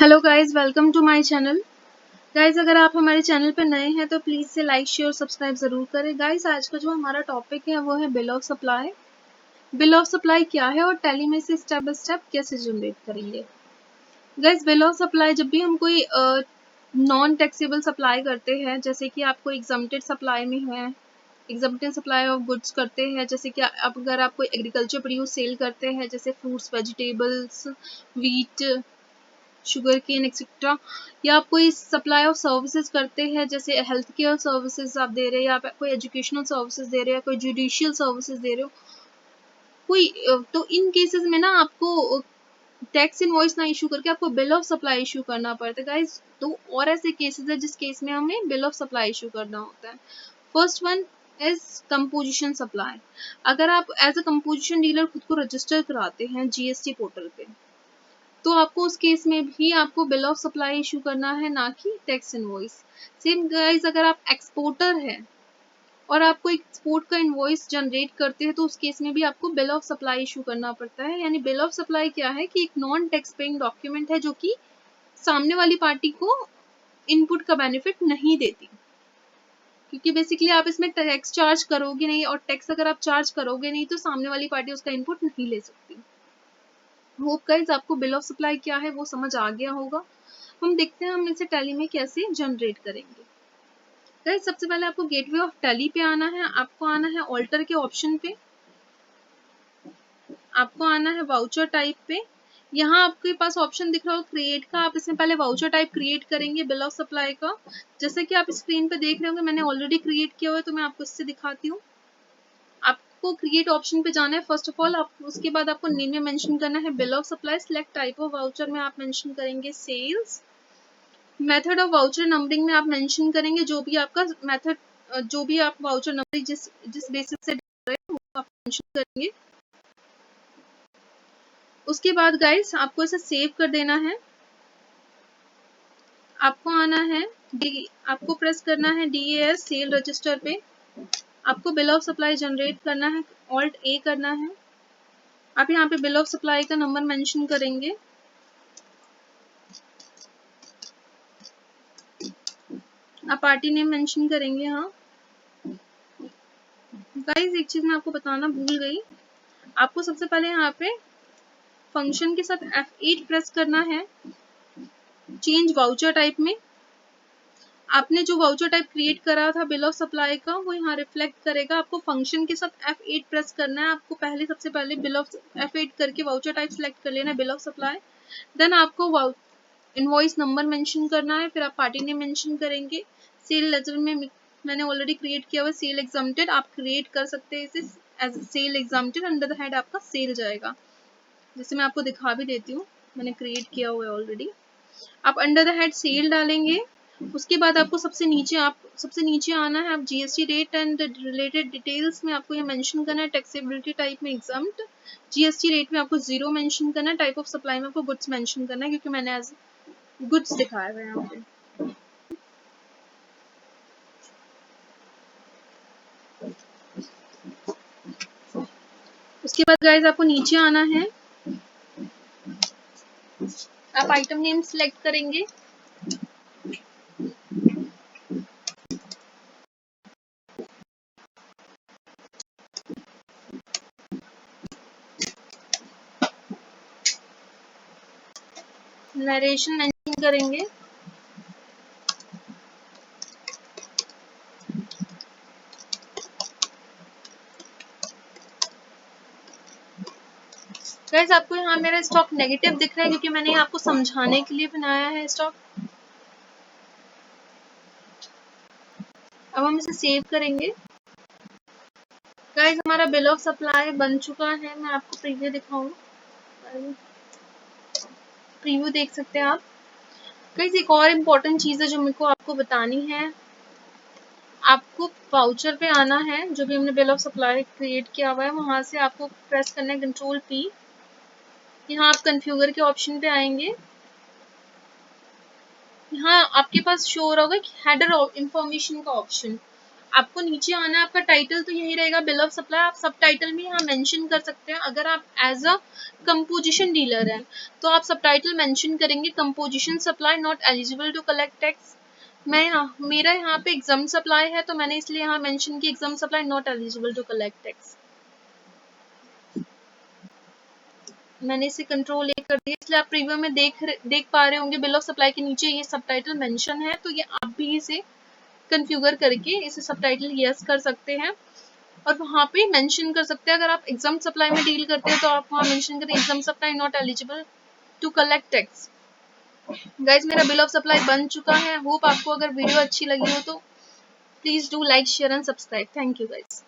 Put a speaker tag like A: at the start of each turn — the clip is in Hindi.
A: Hello guys, welcome to my channel. Guys, अगर आप हमारे चैनल पर नए हैं तो प्लीज़ से लाइक शेयर सब्सक्राइब ज़रूर करें। गाइस, आज का जो हमारा टॉपिक है वो है bill of supply. Bill of supply क्या है और टैली में से स्टेप बाय स्टेप कैसे जनरेट करेंगे। गाइस, बिल ऑफ सप्लाई जब भी हम कोई नॉन टैक्सेबल सप्लाई करते हैं, जैसे कि आपको एग्जम्प्टेड सप्लाई में है, एग्जम्प्टेड सप्लाई ऑफ गुड्स करते हैं, जैसे कि आप अगर आप कोई एग्रीकल्चर प्रोड्यूस सेल करते हैं, जैसे fruits, vegetables, wheat, sugar cane etcetera, या आप कोई सप्लाई ऑफ सर्विसेज करते हैं, जैसे हेल्थ केयर सर्विसेज आप दे रहे हैं, या आप कोई एजुकेशनल सर्विसेज दे रहे हैं, कोई जुडिशियल सर्विसेज दे रहे हो कोई, तो इन केसेस में ना आपको टैक्स इनवॉइस ना इशू करके आपको बिल ऑफ सप्लाई इशू करना पड़ता है। गाइस, तो और ऐसे केसेस है जिस केस में हमें बिल ऑफ सप्लाई इशू करना होता है। First one is composition supply. अगर आप एज अ कंपोजिशन डीलर खुद को रजिस्टर कराते हैं जीएसटी पोर्टल पे, तो आपको उस केस में भी आपको बिल ऑफ सप्लाई इशू करना है, ना कि टैक्स इनवॉइस। सेम गाइस, अगर आप एक्सपोर्टर हैं और आप कोई एक्सपोर्ट का इनवॉइस जनरेट करते हैं, तो उस केस में भी आपको बिल ऑफ सप्लाई इशू करना पड़ता है। यानी बिल ऑफ सप्लाई क्या है कि एक नॉन टैक्स पेइंग डॉक्यूमेंट है जो कि सामने वाली पार्टी को इनपुट का बेनिफिट नहीं देती, क्योंकि बेसिकली आप इसमें टैक्स चार्ज करोगे नहीं, और टैक्स अगर आप चार्ज करोगे नहीं तो सामने वाली पार्टी उसका इनपुट नहीं ले सकती। होप गाइस आपको बिल ऑफ सप्लाई क्या है वो समझ आ गया होगा। हम देखते हैं हम इसे टैली में कैसे जनरेट करेंगे। गाइस, सबसे पहले आपको गेटवे ऑफ टैली पे आना है, आपको आना है ऑल्टर के ऑप्शन पे, आपको आना है वाउचर टाइप पे। यहाँ आपके पास ऑप्शन दिख रहा हो क्रिएट का, आप इसमें पहले वाउचर टाइप क्रिएट करेंगे बिल ऑफ सप्लाई का। जैसे कि आप स्क्रीन पे देख रहे होंगे, मैंने ऑलरेडी क्रिएट किया हुआ है, तो मैं आपको इससे दिखाती हूँ। आपको क्रिएट ऑप्शन पे जाना है फर्स्ट ऑफ ऑल, आप उसके बाद आपको नेम में मेंशन करना है bill of supply. Select type of voucher में आप मेंशन करेंगे sales. Method of voucher numbering में आप मेंशन करेंगे जो भी आपका मेथड, जो भी आप वाउचर नंबर जिस बेसिस से डाल रहे हैं वो आप मेंशन करेंगे। उसके बाद गाइस आपको इसे सेव कर देना है। आपको आना है आपको प्रेस करना है DAS सेल रजिस्टर पे। आपको बिल ऑफ सप्लाई जनरेट करना है, ऑल्ट A करना है। आप यहाँ पे बिल ऑफ सप्लाई का नंबर मेंशन करेंगे, आप पार्टी नेम मेंशन करेंगे। हाँ गाइस, एक चीज मैं आपको बताना भूल गई, आपको सबसे पहले यहाँ पे फंक्शन के साथ F8 प्रेस करना है चेंज वाउचर टाइप में। आपने जो वाउचर टाइप क्रिएट करा था बिल ऑफ सप्लाई का, वो यहाँ रिफ्लेक्ट करेगा। आपको फंक्शन के साथ F8 प्रेस करना है। आपको सबसे पहले बिल ऑफ F8 करके वाउचर टाइप सिलेक्ट कर लेना है बिल ऑफ सप्लाई। देन आपको इनवॉइस नंबर मेंशन करना है, फिर आप पार्टी नेम मेंशन करेंगे। सेल लेजर में मैंने ऑलरेडी क्रिएट किया हुआ सेल एग्जम्प्टेड, आप क्रिएट कर सकते हैं इसे as sale exempted. Under the head आपका सेल जाएगा, जैसे मैं आपको दिखा भी देती हूँ, मैंने क्रिएट किया हुआ है ऑलरेडी। आप अंडर द हेड सेल डालेंगे। उसके बाद आपको सबसे नीचे आना है, आप GST rate and related details में आपको ये मेंशन करना है। टैक्सेबिलिटी टाइप में एग्जम्प्ट, जीएसटी रेट में आपको 0 मेंशन करना है, टाइप ऑफ सप्लाई में आपको गुड्स मेंशन करना है, क्योंकि मैंने एज गुड्स दिखाया हुआ है यहाँ पे। उसके बाद गाइस आपको नीचे आना है, आप आइटम नेम सिलेक्ट करेंगे। नरेशन मेंशन करेंगे। गाइस, आपको यहाँ मेरा स्टॉक नेगेटिव दिख रहा है क्योंकि मैंने आपको समझाने के लिए बनाया है स्टॉक। अब हम इसे सेव करेंगे। गाइस, हमारा बिल ऑफ सप्लाई बन चुका है। मैं आपको प्रीव्यू दिखाऊं, प्रीव्यू देख सकते हैं आप। गाइस, एक और इम्पोर्टेंट चीज़ है जो मेरे को आपको बतानी है। आपको वाउचर पे आना है, जो भी हमने बिल ऑफ सप्लाई क्रिएट किया हुआ है, वहां से आपको प्रेस करना है कंट्रोल P। यहाँ आप कन्फ्यूगर के ऑप्शन पे आएंगे। यहाँ आपके पास शो हो रहा होगा हेडर इंफॉर्मेशन का ऑप्शन। आपको नीचे आना है, आपका टाइटल तो यही रहेगा बिल ऑफ सप्लाई, आप सब टाइटल में यहाँ मेंशन कर सकते हैं। अगर आप एज अ कंपोजिशन डीलर हैं तो आप सब टाइटल मेंशन करेंगे composition supply not eligible to collect tax. मेरा यहाँ पे एग्जाम सप्लाई है तो मैंने इसलिए यहाँ मेंशन की exempt supply not eligible to collect tax. मैंने इसे कंट्रोल ए कर दिया, इसलिए आप प्रीव्यू में देख पा रहे होंगे बिल ऑफ सप्लाई के नीचे ये सब टाइटल मेंशन है, तो ये आप भी इसे कन्फ्यूगर करके इसे सब टाइटल यस कर सकते हैं और वहाँ पे मेंशन कर सकते हैं। अगर आप एग्जाम सप्लाई में डील करते हैं तो आप वहाँ मेंशन करें exempt supply not eligible to collect tax. Guys मेरा बिल ऑफ सप्लाई बन चुका है। होप आपको अगर वीडियो अच्छी लगी हो तो please do like share and subscribe. Thank you guys.